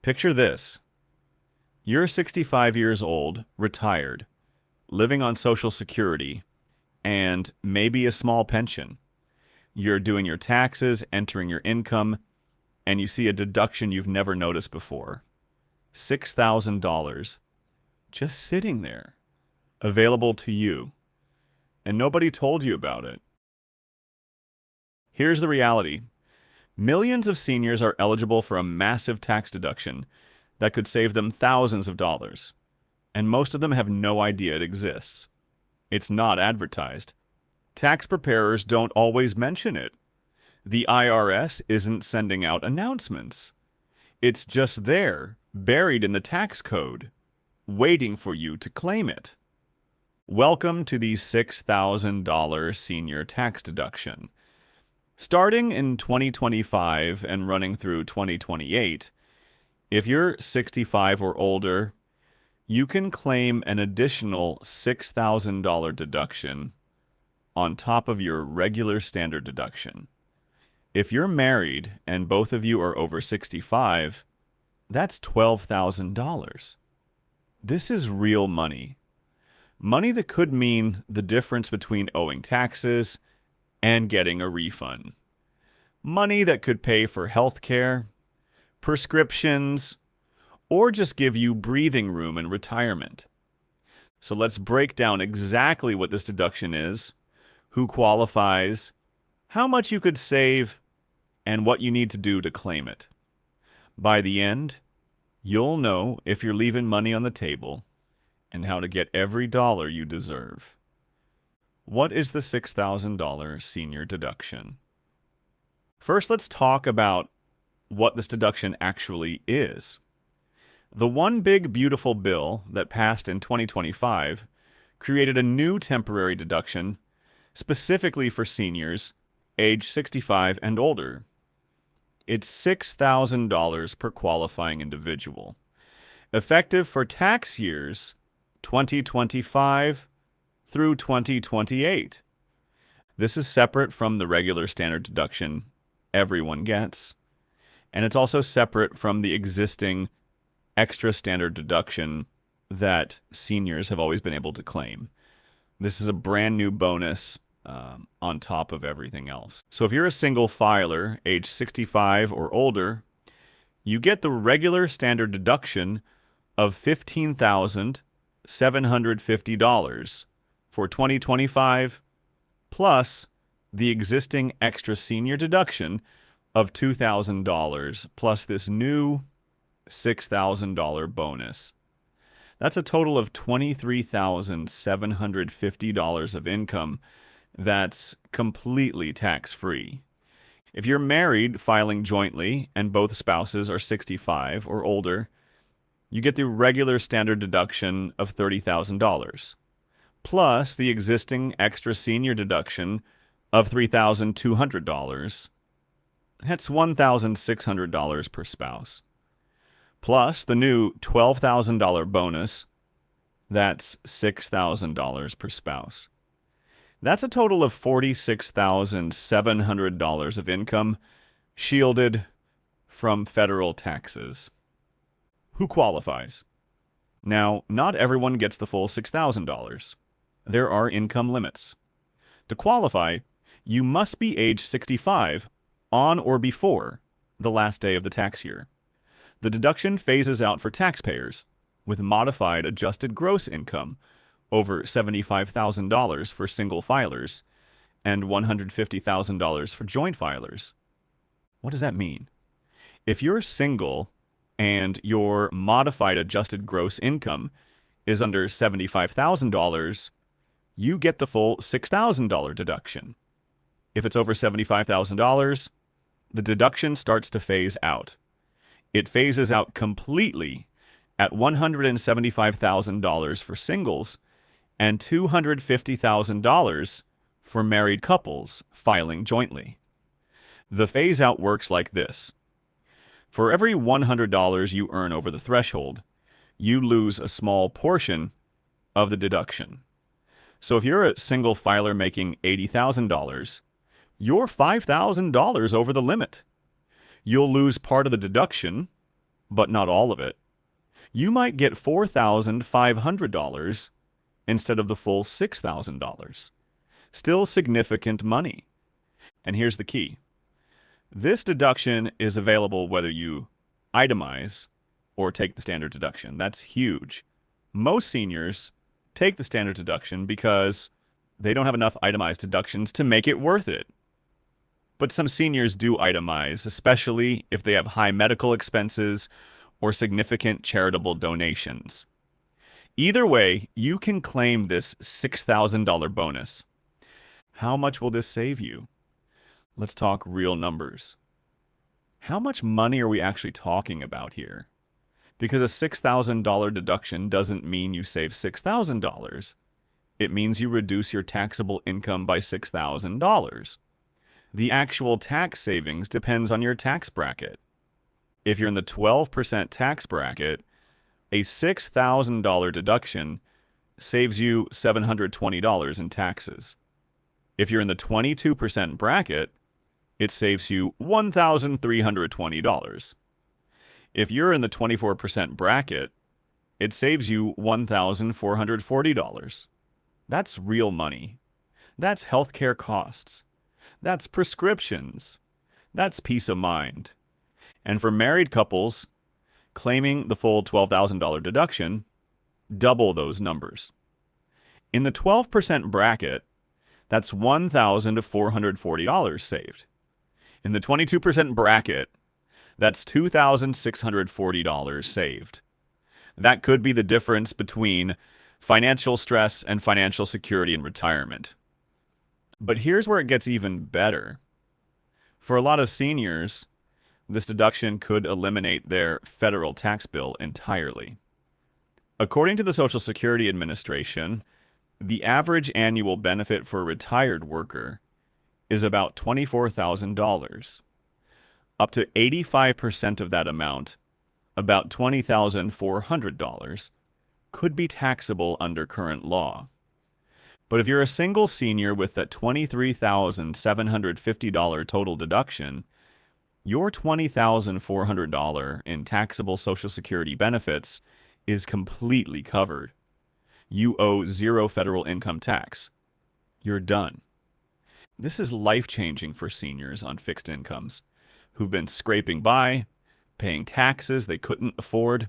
Picture this. You're 65 years old, retired, living on Social Security, and maybe a small pension. You're doing your taxes, entering your income, and you see a deduction you've never noticed before. $6,000 just sitting there, available to you, and nobody told you about it. Here's the reality. Millions of seniors are eligible for a massive tax deduction that could save them thousands of dollars, and most of them have no idea it exists. It's not advertised. Tax preparers don't always mention it. The IRS isn't sending out announcements. It's just there, buried in the tax code, waiting for you to claim it. Welcome to the $6,000 senior tax deduction. Starting in 2025 and running through 2028, if you're 65 or older, you can claim an additional $6,000 deduction on top of your regular standard deduction. If you're married and both of you are over 65, that's $12,000. This is real money. Money that could mean the difference between owing taxes and getting a refund. Money that could pay for health care, prescriptions, or just give you breathing room in retirement. So let's break down exactly what this deduction is, who qualifies, how much you could save, and what you need to do to claim it. By the end, you'll know if you're leaving money on the table and how to get every dollar you deserve. What is the $6,000 senior deduction? First, let's talk about what this deduction actually is. The One Big Beautiful Bill that passed in 2025 created a new temporary deduction specifically for seniors age 65 and older. It's $6,000 per qualifying individual, effective for tax years 2025 through 2028. This is separate from the regular standard deduction everyone gets, and it's also separate from the existing extra standard deduction that seniors have always been able to claim. This is a brand new bonus on top of everything else. So if you're a single filer, age 65 or older, you get the regular standard deduction of $15,750 for 2025, plus the existing extra senior deduction of $2,000, plus this new $6,000 bonus. That's a total of $23,750 of income that's completely tax-free. If you're married filing jointly and both spouses are 65 or older, you get the regular standard deduction of $30,000, plus the existing extra senior deduction of $3,200. That's $1,600 per spouse. Plus the new $12,000 bonus, that's $6,000 per spouse. That's a total of $46,700 of income shielded from federal taxes. Who qualifies? Now, not everyone gets the full $6,000. There are income limits. To qualify, you must be age 65 on or before the last day of the tax year. The deduction phases out for taxpayers with modified adjusted gross income over $75,000 for single filers and $150,000 for joint filers. What does that mean? If you're single and your modified adjusted gross income is under $75,000, you get the full $6,000 deduction. If it's over $75,000, the deduction starts to phase out. It phases out completely at $175,000 for singles and $250,000 for married couples filing jointly. The phase-out works like this. For every $100 you earn over the threshold, you lose a small portion of the deduction. So if you're a single filer making $80,000, you're $5,000 over the limit. You'll lose part of the deduction, but not all of it. You might get $4,500 instead of the full $6,000. Still significant money. And here's the key. This deduction is available whether you itemize or take the standard deduction. That's huge. Most seniors take the standard deduction because they don't have enough itemized deductions to make it worth it. But some seniors do itemize, especially if they have high medical expenses or significant charitable donations. Either way, you can claim this $6,000 bonus. How much will this save you? Let's talk real numbers. How much money are we actually talking about here? Because a $6,000 deduction doesn't mean you save $6,000. It means you reduce your taxable income by $6,000. The actual tax savings depends on your tax bracket. If you're in the 12% tax bracket, a $6,000 deduction saves you $720 in taxes. If you're in the 22% bracket, it saves you $1,320. If you're in the 24% bracket, it saves you $1,440. That's real money. That's healthcare costs. That's prescriptions. That's peace of mind. And for married couples, claiming the full $12,000 deduction, double those numbers. In the 12% bracket, that's $1,440 saved. In the 22% bracket, that's $2,640 saved. That could be the difference between financial stress and financial security in retirement. But here's where it gets even better. For a lot of seniors, this deduction could eliminate their federal tax bill entirely. According to the Social Security Administration, the average annual benefit for a retired worker is about $24,000. Up to 85% of that amount, about $20,400, could be taxable under current law. But if you're a single senior with that $23,750 total deduction, your $20,400 in taxable Social Security benefits is completely covered. You owe zero federal income tax. You're done. This is life-changing for seniors on fixed incomes who've been scraping by, paying taxes they couldn't afford.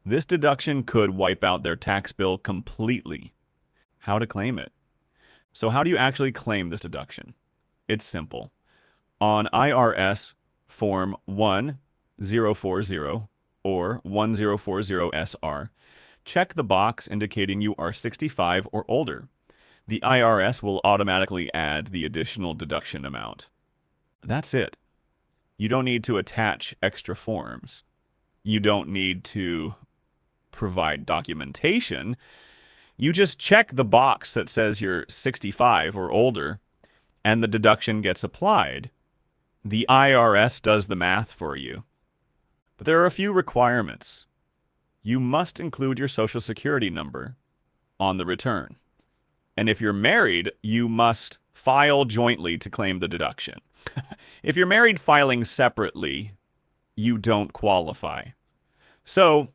This deduction could wipe out their tax bill completely. How to claim it? So how do you actually claim this deduction? It's simple. On IRS Form 1040 or 1040SR, check the box indicating you are 65 or older. The IRS will automatically add the additional deduction amount. That's it. You don't need to attach extra forms. You don't need to provide documentation. You just check the box that says you're 65 or older, and the deduction gets applied. The IRS does the math for you. But there are a few requirements. You must include your Social Security number on the return. And if you're married, you must file jointly to claim the deduction. If you're married filing separately, you don't qualify. So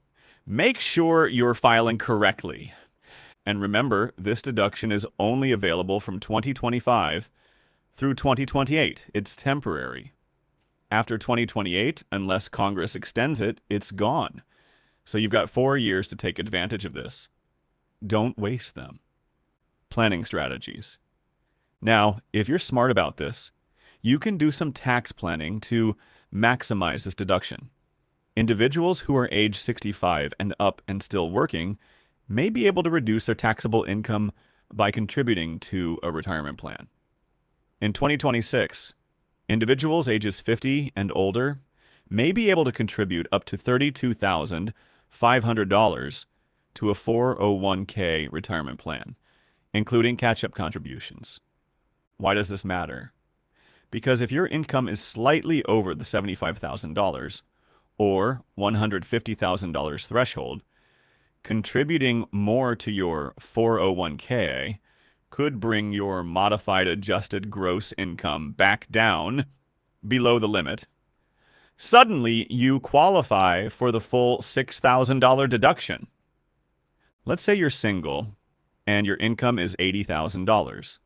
make sure you're filing correctly. And remember, this deduction is only available from 2025 through 2028. It's temporary. After 2028, unless Congress extends it, it's gone. So you've got 4 years to take advantage of this. Don't waste them. Planning strategies. Now, if you're smart about this, you can do some tax planning to maximize this deduction. Individuals who are age 65 and up and still working may be able to reduce their taxable income by contributing to a retirement plan. In 2026, individuals ages 50 and older may be able to contribute up to $32,500 to a 401k retirement plan, including catch-up contributions. Why does this matter? Because if your income is slightly over the $75,000 or $150,000 threshold, contributing more to your 401k could bring your modified adjusted gross income back down below the limit, Suddenly, you qualify for the full $6,000 deduction. Let's say you're single and your income is $80,000.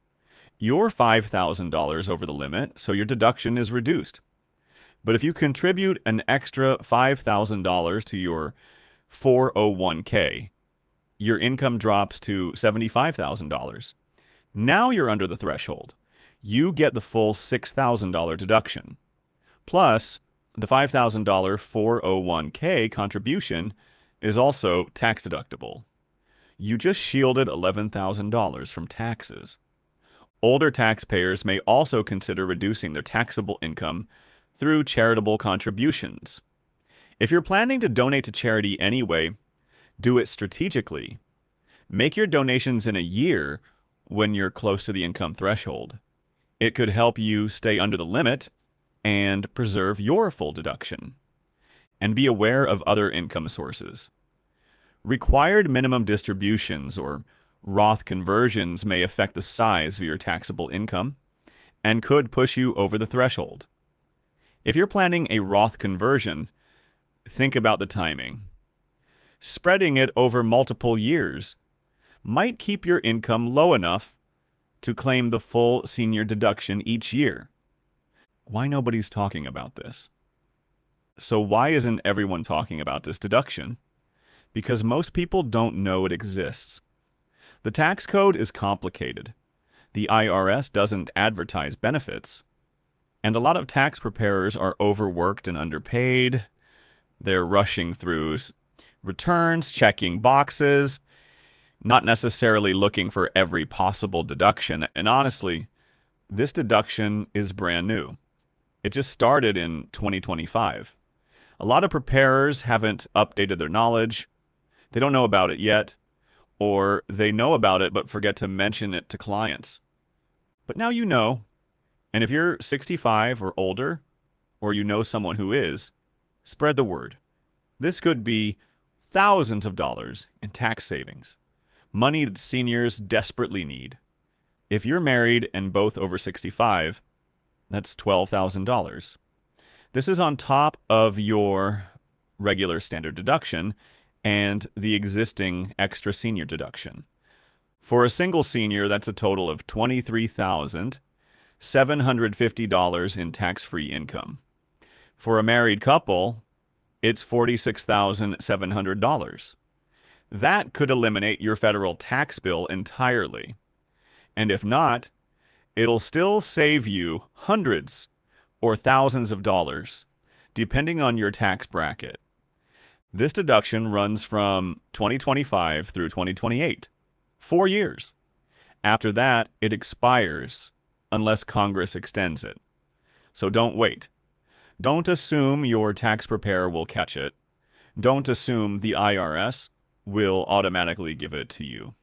You're $5,000 over the limit, so your deduction is reduced. But if you contribute an extra $5,000 to your 401k, your income drops to $75,000. Now you're under the threshold. You get the full $6,000 deduction. Plus, the $5,000 401k contribution is also tax deductible. You just shielded $11,000 from taxes. Older taxpayers may also consider reducing their taxable income through charitable contributions. If you're planning to donate to charity anyway, do it strategically. Make your donations in a year when you're close to the income threshold. It could help you stay under the limit and preserve your full deduction. And be aware of other income sources. Required minimum distributions or Roth conversions may affect the size of your taxable income and could push you over the threshold. If you're planning a Roth conversion, think about the timing. Spreading it over multiple years might keep your income low enough to claim the full senior deduction each year. Why nobody's talking about this? So why isn't everyone talking about this deduction? Because most people don't know it exists. The tax code is complicated. The IRS doesn't advertise benefits. And a lot of tax preparers are overworked and underpaid. They're rushing through returns, checking boxes, not necessarily looking for every possible deduction. And honestly, this deduction is brand new. It just started in 2025. A lot of preparers haven't updated their knowledge. They don't know about it yet, or they know about it but forget to mention it to clients. But now you know. And if you're 65 or older, or you know someone who is, spread the word. This could be thousands of dollars in tax savings, money that seniors desperately need. If you're married and both over 65, that's $12,000. This is on top of your regular standard deduction and the existing extra senior deduction. For a single senior, that's a total of $23,750 in tax-free income. For a married couple, it's $46,700. That could eliminate your federal tax bill entirely. And if not, it'll still save you hundreds or thousands of dollars, depending on your tax bracket. This deduction runs from 2025 through 2028, 4 years. After that, it expires unless Congress extends it. So don't wait. Don't assume your tax preparer will catch it. Don't assume the IRS will automatically give it to you.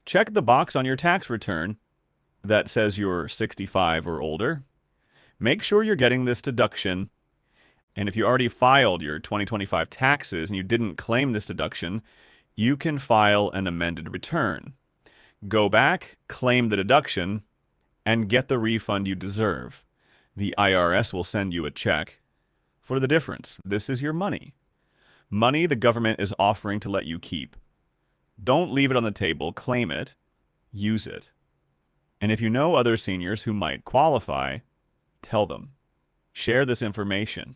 Check the box on your tax return that says you're 65 or older. Make sure you're getting this deduction. And if you already filed your 2025 taxes and you didn't claim this deduction, you can file an amended return. Go back, claim the deduction, and get the refund you deserve. The IRS will send you a check for the difference. This is your money. Money the government is offering to let you keep. Don't leave it on the table. Claim it. Use it. And if you know other seniors who might qualify, tell them. Share this information.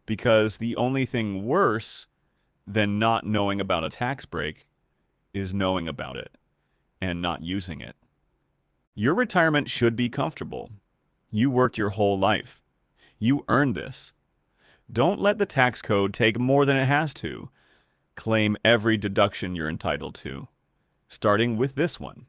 Because the only thing worse than not knowing about a tax break is knowing about it and not using it. Your retirement should be comfortable. You worked your whole life. You earned this. Don't let the tax code take more than it has to. Claim every deduction you're entitled to, starting with this one.